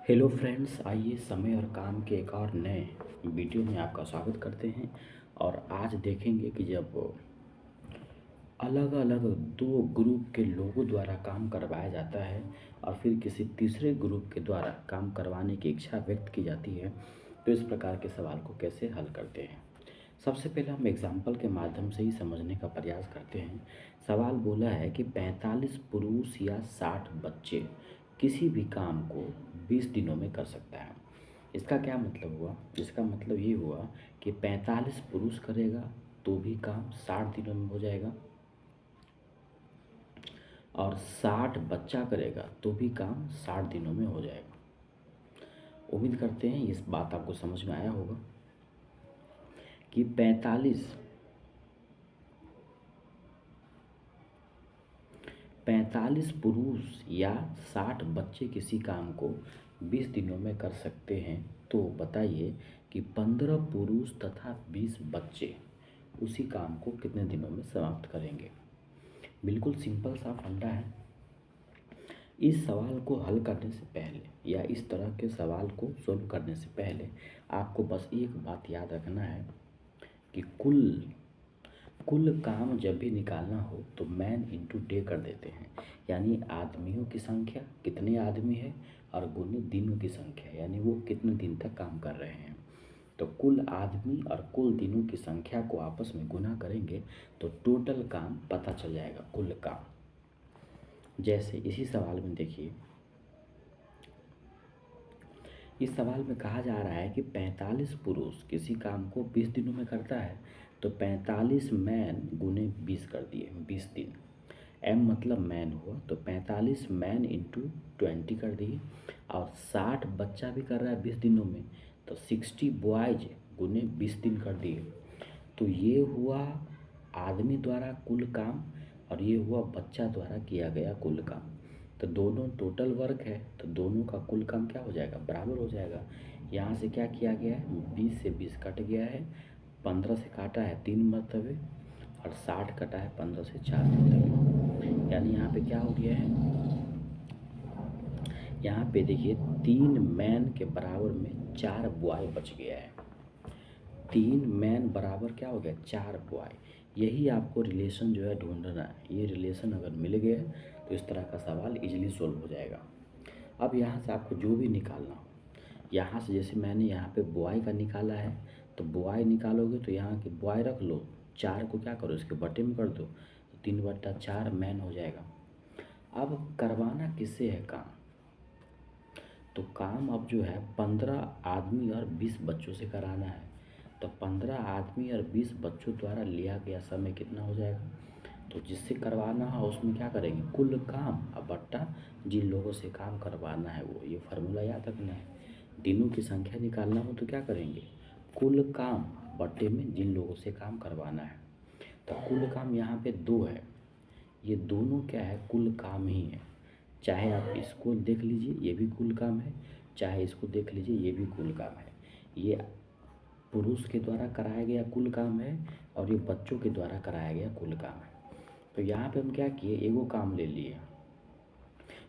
Hello friends, आइए समय और काम के एक और नए वीडियो में आपका स्वागत करते हैं। और आज देखेंगे कि जब अलग अलग दो ग्रुप के लोगों द्वारा काम करवाया जाता है और फिर किसी तीसरे ग्रुप के द्वारा काम करवाने की इच्छा व्यक्त की जाती है, तो इस प्रकार के सवाल को कैसे हल करते हैं। सबसे पहले हम एग्जाम्पल के माध्यम से ही समझने का प्रयास करते हैं। सवाल बोला है कि 45 पुरुष या 60 बच्चे किसी भी काम को 20 दिनों में कर सकता है। इसका क्या मतलब हुआ? इसका मतलब ये हुआ कि 45 पुरुष करेगा तो भी काम 60 दिनों में हो जाएगा, और 60 बच्चा करेगा तो भी काम 60 दिनों में हो जाएगा। उम्मीद करते हैं इस बात आपको समझ में आया होगा कि 45 पुरुष या 60 बच्चे किसी काम को 20 दिनों में कर सकते हैं, तो बताइए कि 15 पुरुष तथा 20 बच्चे उसी काम को कितने दिनों में समाप्त करेंगे। बिल्कुल सिंपल सा फंडा है। इस सवाल को हल करने से पहले या इस तरह के सवाल को सोल्व करने से पहले आपको बस एक बात याद रखना है कि कुल काम जब भी निकालना हो तो मैन इंटू डे कर देते हैं, यानी आदमियों की संख्या कितने आदमी है और गुने दिनों की संख्या, यानी वो कितने दिन तक काम कर रहे हैं। तो कुल आदमी और कुल दिनों की संख्या को आपस में गुना करेंगे तो टोटल काम पता चल जाएगा, कुल काम। जैसे इसी सवाल में देखिए, इस सवाल में कहा जा रहा है कि 45 पुरुष किसी काम को 20 दिनों में करता है, तो 45 मैन गुने 20 कर दिए, 20 दिन। एम मतलब मैन हुआ, तो 45 मैन इंटू 20 कर दिए। और 60 बच्चा भी कर रहा है 20 दिनों में, तो 60 बॉयज गुने 20 दिन कर दिए। तो ये हुआ आदमी द्वारा कुल काम और ये हुआ बच्चा द्वारा किया गया कुल काम। तो दोनों टोटल वर्क है, तो दोनों का कुल काम क्या हो जाएगा, बराबर हो जाएगा। यहाँ से क्या किया गया है, 20 से 20 कट गया है, 15 से काटा है 3 मरतबे, और 60 कटा है 15 से 4 मरतबे। यानी यहाँ पे क्या हो गया है, यहाँ पे देखिए 3 मैन के बराबर में 4 बॉय बच गया है। 3 मैन बराबर क्या हो गया, 4 बॉय। यही आपको रिलेशन जो है ढूंढना है। ये रिलेशन अगर मिल गया तो इस तरह का सवाल इजीली सोल्व हो जाएगा। अब यहाँ से आपको जो भी निकालना हो, यहाँ से जैसे मैंने यहाँ पे बॉय का निकाला है, तो बॉय निकालोगे तो यहाँ के बॉय रख लो, 4 को क्या करो, इसके बटे में कर दो, तो 3/4 मैन हो जाएगा। अब करवाना किससे है काम, तो काम अब जो है 15 आदमी और 20 बच्चों से कराना है। तो 15 आदमी और 20 बच्चों द्वारा लिया गया समय कितना हो जाएगा, तो जिससे करवाना है उसमें क्या करेंगे, कुल काम अब बट्टा जिन लोगों से काम करवाना है वो। ये फार्मूला याद रखना है। दिनों की संख्या निकालना हो तो क्या करेंगे, कुल काम बट्टे में जिन लोगों से काम करवाना है। तो कुल काम यहाँ पे 2 है, ये दोनों क्या है, कुल काम ही है। चाहे आप इसको देख लीजिए ये भी कुल काम है, चाहे इसको देख लीजिए ये भी कुल काम है। ये पुरुष के द्वारा कराया गया कुल काम है और ये बच्चों के द्वारा कराया गया कुल काम है। तो यहाँ पे हम क्या किए, एगो काम ले लिए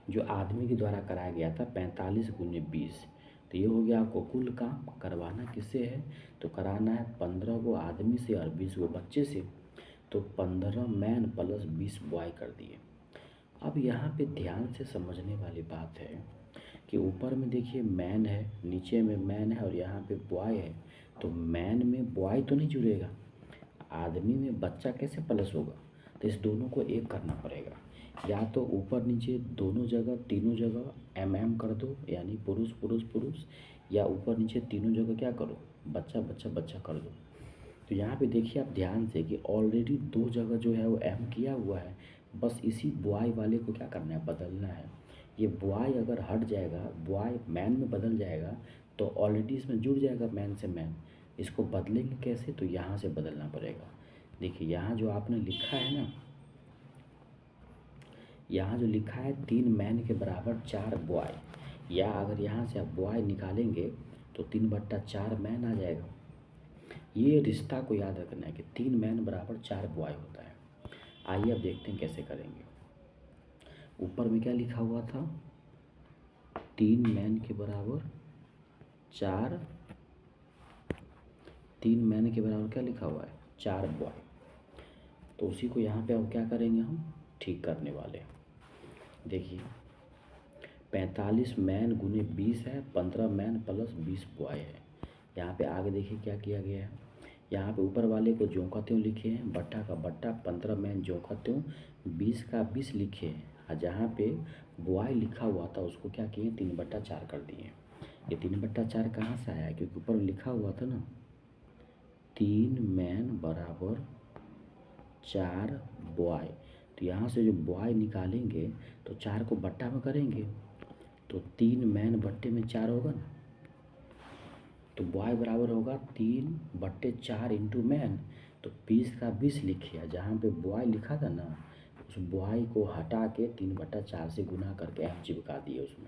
जो आदमी के द्वारा कराया गया था 45 गुने 20, तो ये हो गया आपको कुल काम। करवाना किससे है, तो कराना है 15 गो आदमी से और 20 गो बच्चे से, तो 15 मैन प्लस 20 बॉय कर दिए। अब यहाँ पे ध्यान से समझने वाली बात है कि ऊपर में देखिए मैन है, नीचे में मैन है और यहाँ पे बॉय है। तो मैन में बॉय तो नहीं जुड़ेगा, आदमी में बच्चा कैसे प्लस होगा, तो इस दोनों को एक करना पड़ेगा। या तो ऊपर नीचे दोनों जगह तीनों जगह एम कर दो, यानी पुरुष पुरुष पुरुष, या ऊपर नीचे तीनों जगह क्या करो, बच्चा बच्चा बच्चा कर दो। तो यहाँ पे देखिए आप ध्यान से कि ऑलरेडी 2 जगह जो है वो एम किया हुआ है, बस इसी बॉय वाले को क्या करना है, बदलना है। ये बॉय अगर हट जाएगा, बॉय मैन में बदल जाएगा, तो ऑलरेडी इसमें जुड़ जाएगा मैन से मैन। इसको बदलेंगे कैसे, तो यहाँ से बदलना पड़ेगा। देखिए यहाँ जो आपने लिखा है ना, यहाँ जो लिखा है 3 मैन के बराबर 4 बॉय, या अगर यहाँ से आप बॉय निकालेंगे तो 3/4 मैन आ जाएगा। ये रिश्ता को याद रखना है कि 3 मैन बराबर 4 बॉय होता है। आइए अब देखते हैं कैसे करेंगे। ऊपर में क्या लिखा हुआ था, 3 मैन के बराबर 4, 3 मैन के बराबर क्या लिखा हुआ है, 4 बॉय। तो उसी को यहाँ पे अब क्या करेंगे, हम ठीक करने वाले हैं। देखिए 45 मैन गुने 20 है, 15 मैन प्लस 20 बॉय है। यहाँ पे आगे देखिए क्या किया गया है, यहाँ पे ऊपर वाले को ज्यों का त्यों लिखे हैं, बट्टा का बट्टा, 15 मैन ज्यों का त्यों, 20 का 20 लिखे हैं। और जहाँ पे बॉय लिखा हुआ था उसको क्या किए, 3/4 कर दिए। ये 3/4 कहाँ से आया, क्योंकि ऊपर लिखा हुआ था ना 3 मैन बराबर 4 बॉय। तो यहाँ से जो बॉय निकालेंगे तो 4 को बट्टा में करेंगे तो 3 मैन बट्टे में 4 होगा ना, तो बॉय बराबर होगा 3/4 इंटू मैन। तो 20 का 20 लिखिए, जहाँ पे बॉय लिखा था ना उस बॉय को हटा के 3/4 से गुना करके एम चिपका दिए उसमें।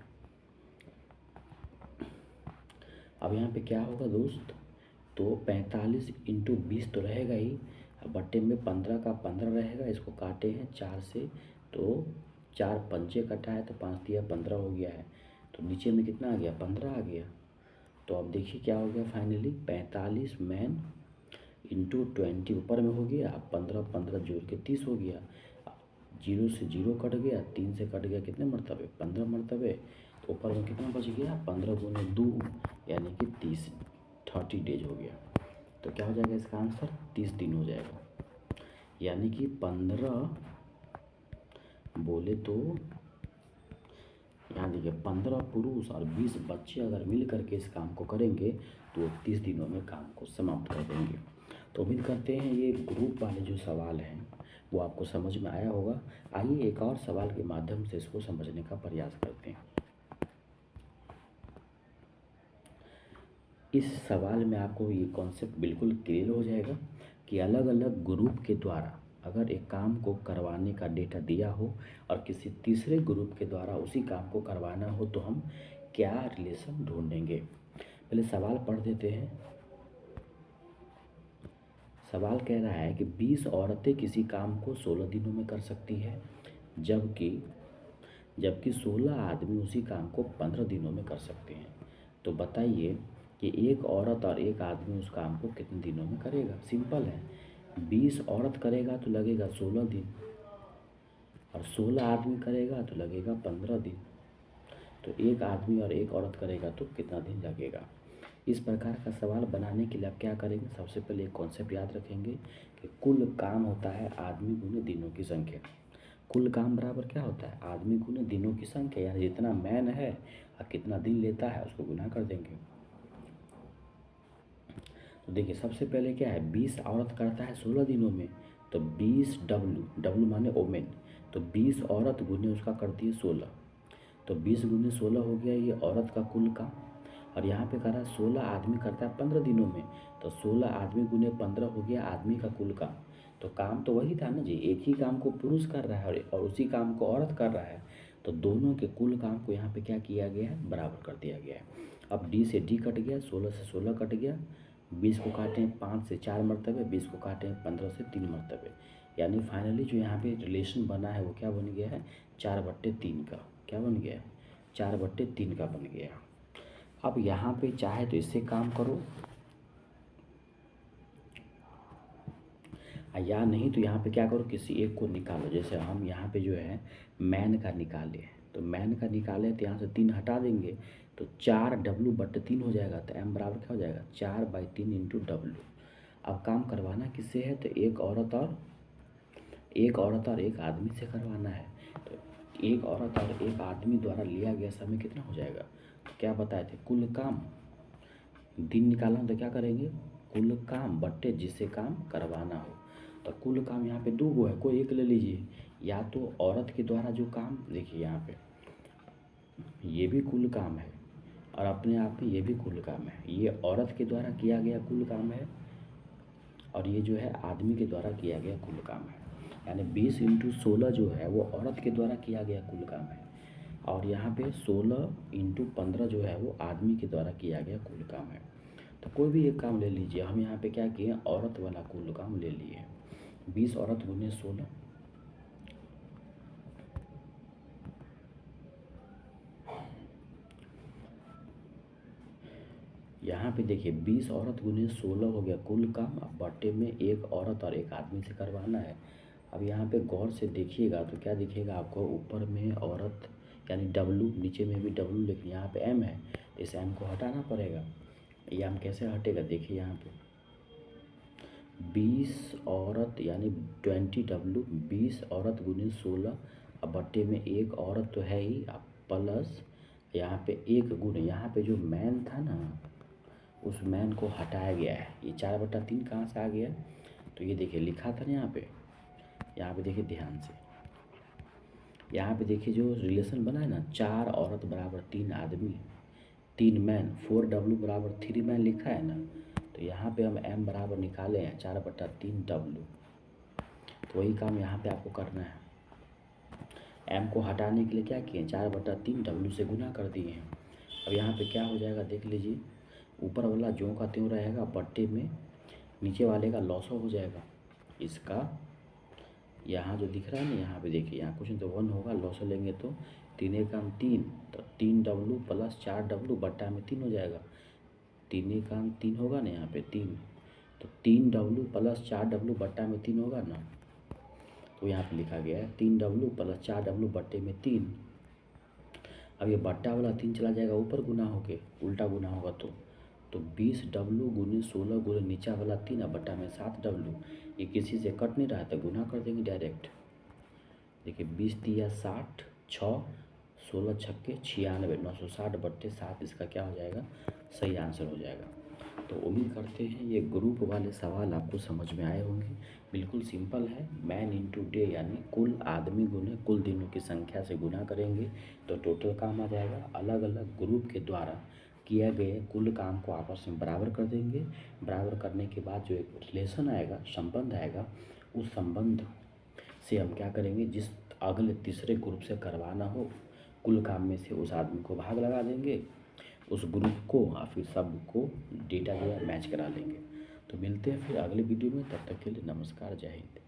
अब यहाँ पे क्या होगा दोस्त, तो 45 इंटू 20 तो रहेगा ही, अब बट्टे में 15 का 15 रहेगा, इसको काटे हैं 4 से, तो 4 पंचे कटा है तो 5 दिया 15 हो गया है। तो नीचे में कितना आ गया, 15 आ गया। तो अब देखिए क्या हो गया फाइनली, 45 मैन इंटू 20 ऊपर में हो गया, अब 15 15 जोड़ के 30 हो गया। 0 से 0 कट गया, 3 से कट गया, कितने मरतबे, 15 मरतबे। तो ऊपर में कितना बच गया, 15 गुने 2 यानी कि 30 डेज हो गया। तो क्या हो जाएगा इसका आंसर, 30 दिन हो जाएगा। यानी कि 15 बोले तो यहाँ देखिए 15 पुरुष और 20 बच्चे अगर मिल करके इस काम को करेंगे तो 30 दिनों में काम को समाप्त कर देंगे। तो उम्मीद करते हैं ये ग्रुप वाले जो सवाल हैं वो आपको समझ में आया होगा। आइए एक और सवाल के माध्यम से इसको समझने का प्रयास करते हैं। इस सवाल में आपको ये कॉन्सेप्ट बिल्कुल क्लियर हो जाएगा कि अलग अलग ग्रुप के द्वारा अगर एक काम को करवाने का डेटा दिया हो और किसी तीसरे ग्रुप के द्वारा उसी काम को करवाना हो तो हम क्या रिलेशन ढूंढेंगे। पहले सवाल पढ़ देते हैं। सवाल कह रहा है कि 20 औरतें किसी काम को 16 दिनों में कर सकती है, जबकि 16 आदमी उसी काम को 15 दिनों में कर सकते हैं। तो बताइए कि एक औरत और एक आदमी उस काम को कितने दिनों में करेगा। सिंपल है, 20 औरत करेगा तो लगेगा 16 दिन और 16 आदमी करेगा तो लगेगा 15 दिन। तो एक आदमी और एक औरत करेगा तो कितना दिन लगेगा। इस प्रकार का सवाल बनाने के लिए आप क्या करेंगे, सबसे पहले एक कॉन्सेप्ट याद रखेंगे कि कुल काम होता है आदमी गुने दिनों की संख्या। कुल काम बराबर क्या होता है, आदमी गुने दिनों की संख्या, यानी जितना मैन है और कितना दिन लेता है उसको गुना कर देंगे। तो देखिए सबसे पहले क्या है, 20 औरत करता है 16 दिनों में, तो 20 डब्लू माने ओमेन, तो 20 औरत गुने उसका करती है 16, तो 20 गुने 16 हो गया ये औरत का कुल काम। और यहाँ पे कह रहा है 16 आदमी करता है 15 दिनों में, तो 16 आदमी गुने 15 हो गया आदमी का कुल काम। तो काम तो वही था ना जी, एक ही काम को पुरुष कर रहा है और उसी काम को औरत कर रहा है, तो दोनों के कुल काम को यहाँ पे क्या किया गया है, बराबर कर दिया गया है। अब डी से डी कट गया, 16 से 16 कट गया, 20 को काटे 5 से 4 मरतबे, 20 को काटे 15 से 3 मरतबे, यानी फाइनली जो यहाँ पे रिलेशन बना है वो क्या बन गया है, 4/3 का। क्या बन गया है, 4/3 का बन गया। अब यहाँ पे चाहे तो इससे काम करो या नहीं तो यहाँ पे क्या करो, किसी एक को निकालो। जैसे हम यहाँ पे जो है मैन का निकाले, तो मैन का निकाले तो यहाँ से 3 हटा देंगे तो 4W/3 हो जाएगा। तो m बराबर क्या हो जाएगा, 4/3 इंटू W। अब काम करवाना किससे है, तो एक औरत और एक आदमी से करवाना है। तो एक औरत और एक आदमी द्वारा लिया गया समय कितना हो जाएगा, तो क्या बताए थे, कुल काम, दिन निकालना तो क्या करेंगे, कुल काम बट्टे जिससे काम करवाना हो। तो कुल काम यहाँ पे 2 गो है, कोई एक ले लीजिए। या तो औरत के द्वारा जो काम, देखिए यहाँ पे ये भी कुल काम है और अपने आप में ये भी कुल काम है। ये औरत के द्वारा किया गया कुल काम है और ये जो है आदमी के द्वारा किया गया कुल काम है। यानी 20 इंटू 16 जो है वो औरत के द्वारा किया गया कुल काम है और यहाँ पे 16 इंटू 15 जो है वो आदमी के द्वारा किया गया कुल काम है। तो कोई भी एक काम ले लीजिए, हम यहाँ पे क्या किए, औरत वाला कुल काम ले लिए। 20 औरत गुने 16, यहाँ पे देखिए 20 औरत गुने 16 हो गया कुल काम। अब बट्टे में एक औरत और एक आदमी से करवाना है। अब यहाँ पे गौर से देखिएगा तो क्या दिखेगा आपको, ऊपर में औरत यानी डब्लू, नीचे में भी डब्लू, लेकिन यहाँ पे एम है तो इस एम को हटाना पड़ेगा। ये एम कैसे हटेगा, देखिए यहाँ पे 20 औरत यानी 20 डब्लू, 20 औरत गुने 16। अब बट्टे में एक औरत तो है ही, अब प्लस यहाँ पे एक गुने, यहाँ पे जो मैन था ना उस मैन को हटाया गया है। ये 4/3 कहाँ से आ गया, तो ये देखिए लिखा था ना यहाँ पे देखिए ध्यान से, यहाँ पे देखिए जो रिलेशन बना है ना, 4 औरत बराबर 3 आदमी, 3 मैन, 4W बराबर 3 मैन लिखा है ना, तो यहाँ पे हम m बराबर निकाले हैं 4/3 W। तो वही काम यहाँ पे आपको करना है। m को हटाने के लिए क्या किए, 4/3 W से गुना कर दिए हैं। अब यहाँ पे क्या हो जाएगा देख लीजिए, ऊपर वाला ज्यों का त्यों रहेगा, बट्टे में नीचे वाले का लॉस हो जाएगा। इसका यहाँ जो दिख रहा है ना, यहाँ पे देखिए, यहाँ कुछ नहीं तो 1 होगा, लॉस लेंगे तो 3 एकम 3, तो 3W प्लस 4W बट्टा में 3 हो जाएगा। 3 एकम 3 होगा ना, यहाँ पे 3, तो 3W प्लस 4W बट्टा में 3 होगा ना, तो यहाँ पे लिखा गया है 3W प्लस 4W बट्टे में 3। अब ये बट्टा वाला 3 चला जाएगा ऊपर गुना होके, उल्टा गुना होगा तो 20W गुने 16 गुने नीचा वाला 3 और बट्टा में 7W। ये किसी से कट नहीं रहा है तो गुना कर देंगे डायरेक्ट। देखिए 20 तिया 60, 6 16 छक्के 96, 960 बट्टे 7 इसका क्या हो जाएगा, सही आंसर हो जाएगा। तो उम्मीद करते हैं ये ग्रुप वाले सवाल आपको समझ में आए होंगे। बिल्कुल सिंपल है, मैन इंटू डे यानी कुल आदमी गुने कुल दिनों की संख्या से गुना करेंगे तो टोटल काम आ जाएगा। अलग अलग ग्रुप के द्वारा किया गए कुल काम को आपस में बराबर कर देंगे। बराबर करने के बाद जो एक रिलेशन आएगा, संबंध आएगा, उस संबंध से हम क्या करेंगे, जिस अगले तीसरे ग्रुप से करवाना हो कुल काम में से उस आदमी को भाग लगा देंगे, उस ग्रुप को और फिर सब को डेटा जो है मैच करा लेंगे। तो मिलते हैं फिर अगले वीडियो में, तब तक के लिए नमस्कार, जय हिंद।